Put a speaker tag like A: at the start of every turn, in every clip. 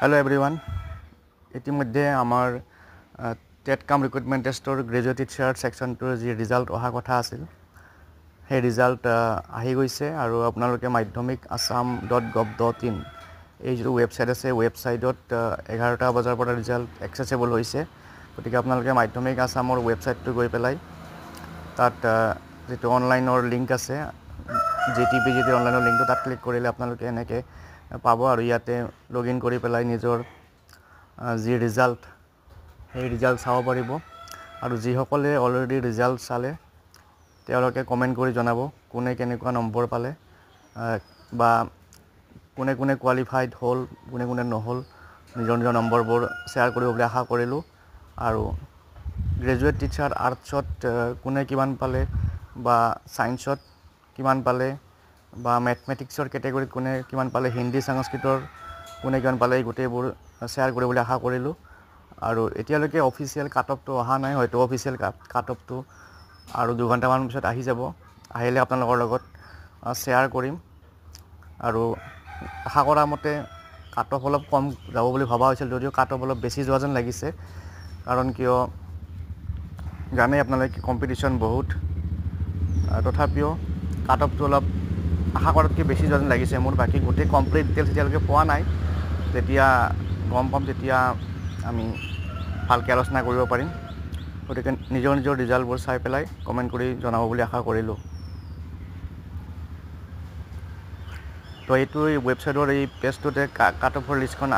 A: Hello everyone. ইতিমধ্যে আমাৰ TET কাম ৰিক্ৰুটমেণ্ট টেষ্টৰ গ্ৰেজুৱেট টিচাৰ ছেকশ্যনটোৰ যি ৰিজাল্ট অহা কথা আছিল সেই ৰিজাল্ট আহি গৈছে আৰু আপোনালোকে মাধ্যমিক assam.gov.in এই যিটো ৱেবছাইট আছে ৱেবছাইটত 11টা বজাৰ পৰা ৰিজাল্ট এক্সেছেবল হৈছে গতিকে আপোনালোকে মাধ্যমিক আসামৰ ৱেবছাইটটো গৈ পেলাই তাত যিটো অনলাইনৰ লিংক আছে JTP যিটো অনলাইনৰ লিংকটো তাত ক্লিক কৰিলে আপোনালোকে এনেকৈ পাব আৰু ইয়াতে লগইন কৰি পেলাই নিজৰ যি ৰিজাল্ট সেই ৰিজাল্ট চাব পাৰিব আৰু যিসকলে অলৰেডি ৰিজাল্ট চালে তেওঁলোকে কমেণ্ট কৰি জনাব কোনে কেনেকুৱা নম্বৰ পালে বা কোনে কোনে কোৱালিফাইড হ'ল কোনে কোনে নহ'ল নিজৰ নিজৰ নম্বৰবোৰ শ্বেয়াৰ কৰিব বুলি আশা কৰিলোঁ আৰু গ্ৰেজুৱেট টিচাৰ আৰ্টছত কোনে কিমান পালে বা ছায়েন্সত কিমান পালে বা মেথমেটিক্সৰ কেটেগৰীত কোনে কিমান পালে হিন্দী সংস্কৃতৰ কোনে কিমান পালে গোটেইবোৰ শ্বেয়াৰ কৰিবলৈ আশা কৰিলোঁ আৰু এতিয়ালৈকে অফিচিয়েল কাট অফটো অহা নাই হয়তো অফিচিয়েল কাট অফটো আৰু 2 ঘণ্টামান পিছত আহি যাব আহিলে আপোনালোকৰ লগত শ্বেয়াৰ কৰিম আৰু আশা কৰা মতে কাট অফ অলপ কম যাব বুলি ভবা হৈছিল যদিও কাট অফ অলপ বেছি যোৱা যেন লাগিছে কাৰণ কিয় জানেই আপোনালোকে কম্পিটিশ্যন বহুত তথাপিও কাট অফটো অলপ আশা কৰাতকৈ বেছি যোৱা যেন লাগিছে মোৰ বাকী গোটেই কমপ্লিট ডিটেইলছ এতিয়ালৈকে পোৱা নাই যেতিয়া গম পাম তেতিয়া আমি ভালকৈ আলোচনা কৰিব পাৰিম গতিকে নিজৰ নিজৰ ৰিজাল্টবোৰ চাই পেলাই কমেণ্ট কৰি জনাব বুলি আশা কৰিলোঁ তো এইটো ৱেবছাইটৰ এই পেজটোতে কাট অফৰ লিষ্টখন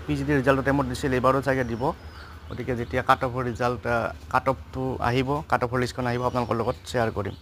A: PGD ৰিজাল্টৰ টাইমত দিছিল এইবাৰো চাগে দিব গতিকে যেতিয়া কাট অফৰ ৰিজাল্ট কাট অফটো আহিব কাট অফৰ লিষ্টখন আহিব আপোনালোকৰ লগত শ্বেয়াৰ কৰিম